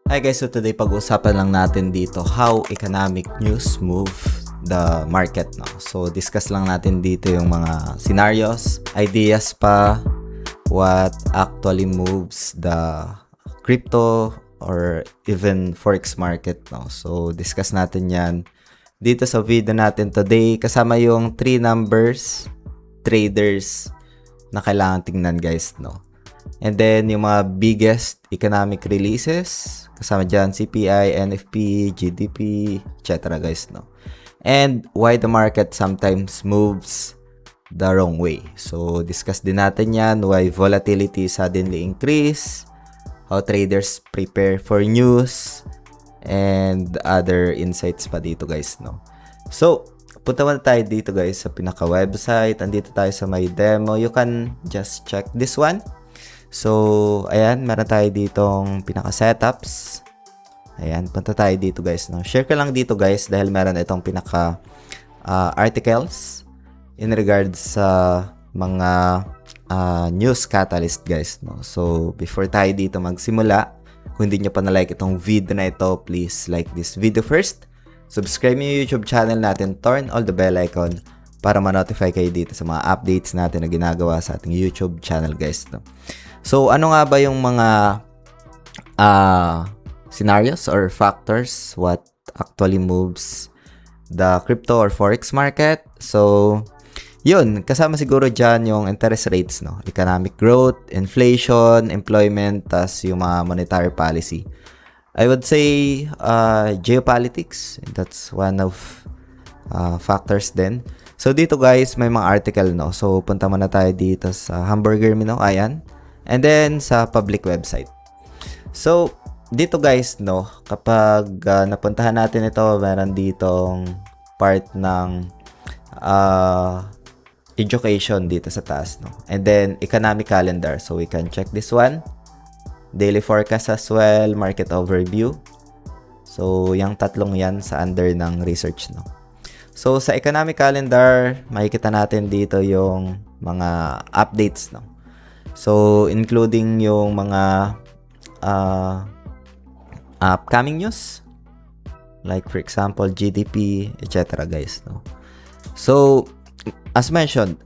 Hi guys, so today pag-uusapan lang natin dito how economic news move the market, no? So discuss lang natin dito yung mga scenarios, ideas pa, what actually moves the crypto or even forex market, no? So discuss natin yan dito sa video natin today, kasama yung 3 numbers traders na kailangan tingnan guys, no? And then yung mga biggest economic releases, kasama dyan CPI, NFP, GDP, etc. guys, no? And why the market sometimes moves the wrong way. So discuss din natin yan, why volatility suddenly increase, how traders prepare for news, and other insights pa dito guys, no? So punta muna tayo dito guys sa pinaka-website. Andito tayo sa my demo. You can just check this one. So, ayan, meron tayo ditong pinaka-setups. Ayan, punta tayo dito guys, no? Share ko lang dito guys dahil meron itong pinaka-articles in regards sa mga news catalyst guys, no? So, before tayo dito magsimula, kung hindi nyo pa na-like itong video na ito, please like this video first. Subscribe nyo yung YouTube channel natin, turn all the bell icon para ma-notify kayo dito sa mga updates natin na ginagawa sa ating YouTube channel guys, no? So, ano nga ba yung mga scenarios or factors what actually moves the crypto or forex market? So, yun, kasama siguro dyan yung interest rates, no? Economic growth, inflation, employment, tas yung mga monetary policy. I would say geopolitics, that's one of factors din. So, dito guys, may mga article, no? So, punta muna tayo dito sa Hamburger Mino, ayan. And then, sa public website. So, dito guys, no, kapag napuntahan natin ito, meron ditong part ng education dito sa taas, no? And then, economic calendar. So, we can check this one. Daily forecast as well, market overview. So, yung tatlong yan sa under ng research, no? So, sa economic calendar, makikita natin dito yung mga updates, no? So, including yung mga upcoming news. Like, for example, GDP, etc. guys, no? So, as mentioned,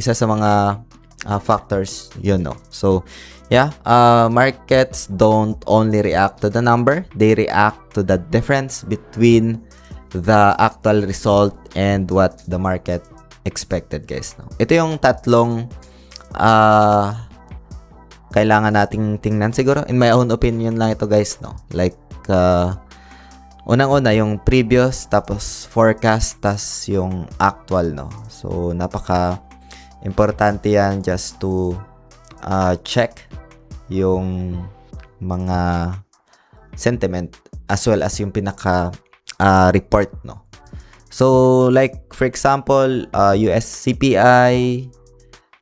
isa sa mga factors, yun, no? So, yeah, markets don't only react to the number. They react to the difference between the actual result and what the market expected, guys, no? Ito yung tatlong kailangan nating tingnan siguro. In my own opinion lang ito guys, no? Like, unang-una yung previous, tapos forecast, tas yung actual, no? So, napaka-importante yan just to check yung mga sentiment as well as yung pinaka-report, no? So, like, for example, US CPI,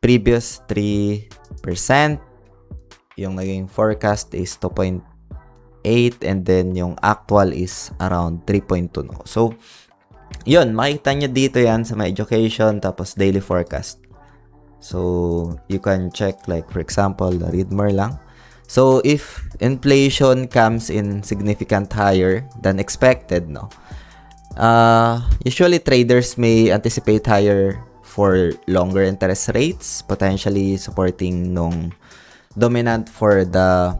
previous 3%, yung naging forecast is 2.8, and then yung actual is around 3.2, no? So, yun, makikita nyo dito yan sa my education, tapos daily forecast. So, you can check, like, for example, read more lang. So, if inflation comes in significant higher than expected, no? Usually, traders may anticipate higher for longer interest rates, potentially supporting nung dominant for the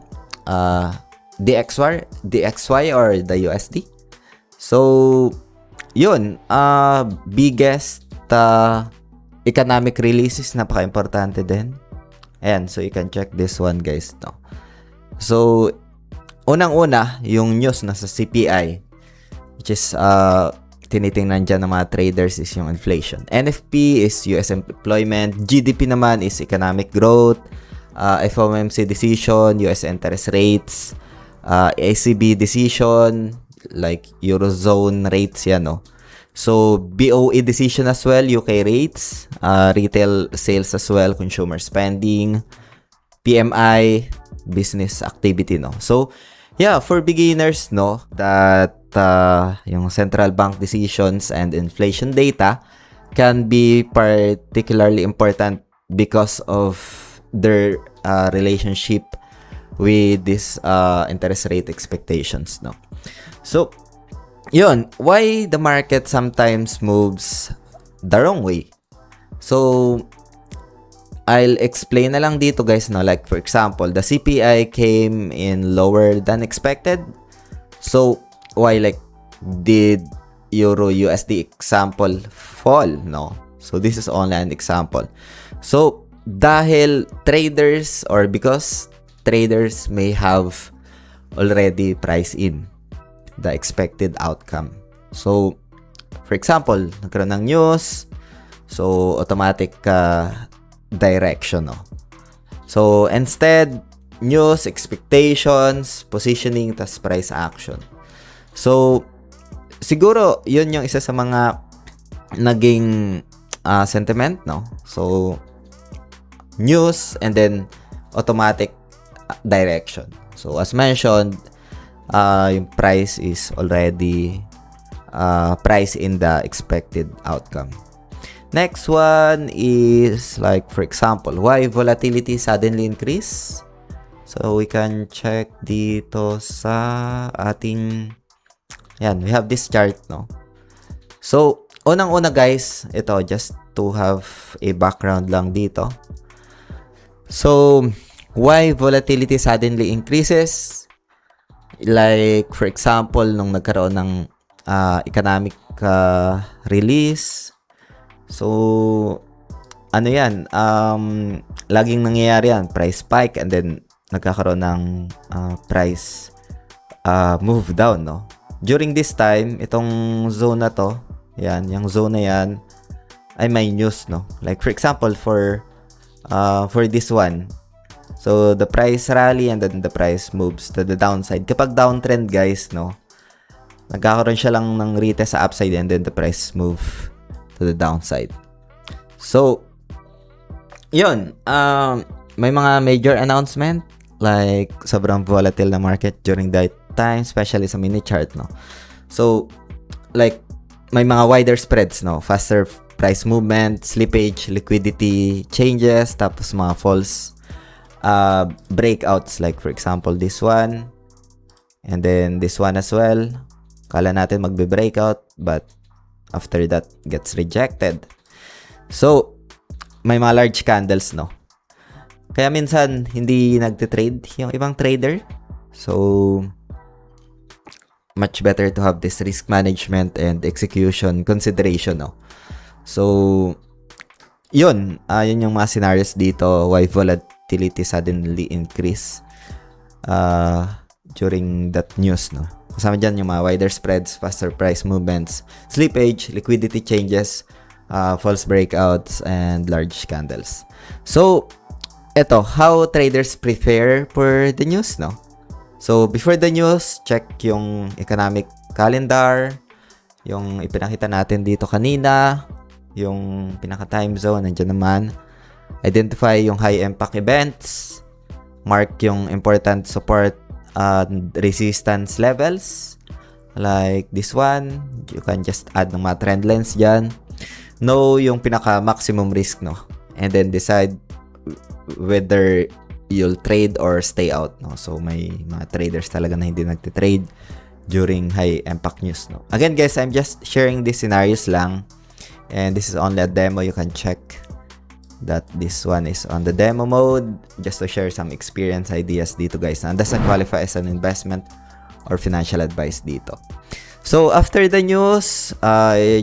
DXY or the USD. So, yun, biggest economic releases, napaka-importante din. Ayan, so you can check this one guys, no? So, unang-una, yung news na sa CPI, which is tinitingnan dyan ng mga traders, is yung inflation. NFP is US employment. GDP naman is economic growth. FOMC decision, US interest rates. ECB decision, like Eurozone rates yan, no? So, BOE decision as well, UK rates. Retail sales as well, consumer spending. PMI, business activity, no? So, yeah, for beginners, no, that yung central bank decisions and inflation data can be particularly important because of their relationship with this interest rate expectations, no? So, yun, why the market sometimes moves the wrong way. So, I'll explain na lang dito guys, no? Like for example, the CPI came in lower than expected. So, why like did Euro USD example fall, no? So, this is only an example. So, dahil traders or because traders may have already priced in the expected outcome. So, for example, nagkaroon ng news, so automatic direction, no? So, instead, news, expectations, positioning, tas price action. So, siguro, yun yung isa sa mga naging sentiment, no? So, news and then automatic direction. So, as mentioned, yung price is already priced in the expected outcome. Next one is like, for example, why volatility suddenly increase? So, we can check dito sa ating, yan, we have this chart, no? So, unang-una guys, ito, just to have a background lang dito. So, why volatility suddenly increases? Like, for example, nung nagkaroon ng economic release. So, ano yan? Laging nangyayari yan. Price spike and then nagkakaroon ng price move down, no? During this time, itong zone na to, yan, yung zone na yan, ay may news, no? Like, for example, for this one, so, the price rally and then the price moves to the downside. Kapag downtrend, guys, no, nagkakaroon siya lang ng retest sa upside and then the price move to the downside. So, yun. May mga major announcement like sobrang volatile na market during that time, especially sa mini chart, no. So, like, may mga wider spreads, no, faster price movement, slippage, liquidity changes, tapos mga false breakouts, like for example this one and then this one as well. Kala natin magbe-breakout but after that gets rejected. So may mga large candles, no, kaya minsan hindi nagte-trade yung ibang trader. So much better to have this risk management and execution consideration, no. So yun yung mga scenarios dito why volatility suddenly increase during that news, no. Kasama dyan yung mga wider spreads, faster price movements, slippage, liquidity changes, false breakouts, and large candles. So, eto, how traders prepare for the news, no? So, before the news, check yung economic calendar, yung ipinakita natin dito kanina, yung pinaka-time zone, nandiyan naman. Identify yung high-impact events. Mark yung important support and resistance levels. Like this one. You can just add ng mga trend lines dyan. Know yung pinaka-maximum risk, no? And then decide whether you'll trade or stay out, no? So, may mga traders talaga na hindi nagtitrade during high-impact news, no? Again, guys, I'm just sharing these scenarios lang. And this is only a demo. You can check that this one is on the demo mode just to share some experience ideas dito, guys, and doesn't qualify as an investment or financial advice dito. So after the news,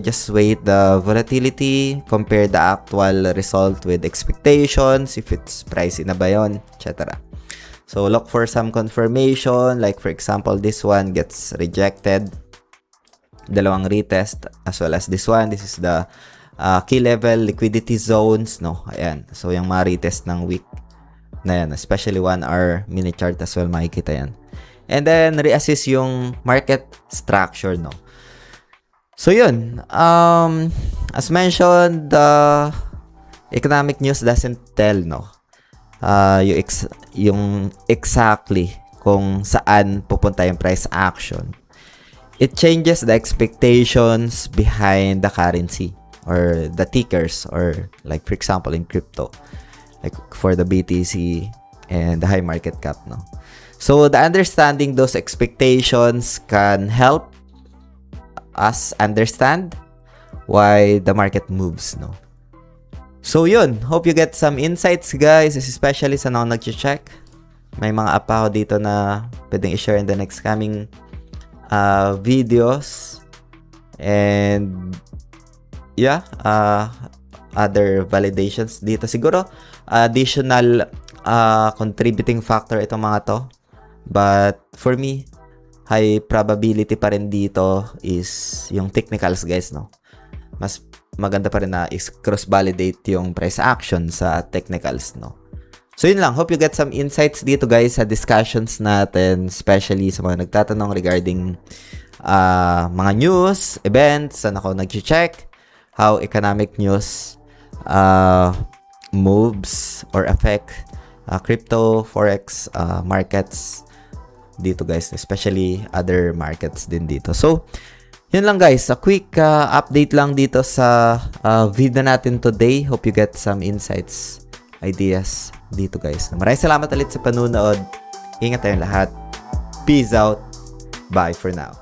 just wait the volatility, compare the actual result with expectations, if it's pricey na ba yun, etc. So look for some confirmation, like for example this one gets rejected, dalawang retest, as well as this one. This is the key level liquidity zones, no. Ayan, so yung mga retest ng week na yan, especially 1 hour mini chart as well, makikita yan. And then reassess yung market structure, no. So yun, as mentioned, the economic news doesn't tell, no, yung exactly kung saan pupunta yung price action. It changes the expectations behind the currency or the tickers, or like for example in crypto, like for the BTC and the high market cap, no. So, the understanding those expectations can help us understand why the market moves, no? So, yun. Hope you get some insights, guys, especially sa mga nag-check. May mga app ako dito na pwedeng i-share in the next coming videos. And, yeah, other validations dito. Siguro, additional contributing factor itong mga to. But, for me, high probability pa rin dito is yung technicals, guys, no? Mas maganda pa rin na is cross-validate yung price action sa technicals, no? So, yun lang. Hope you get some insights dito, guys, sa discussions natin, especially sa mga nagtatanong regarding mga news, events, saan ako nag-check, how economic news moves or affect crypto, forex, markets dito, guys, especially other markets din dito. So, yun lang, guys, a quick update lang dito sa video natin today. Hope you get some insights, ideas dito, guys. Maraming salamat ulit sa panunood. Ingat tayong lahat. Peace out. Bye for now.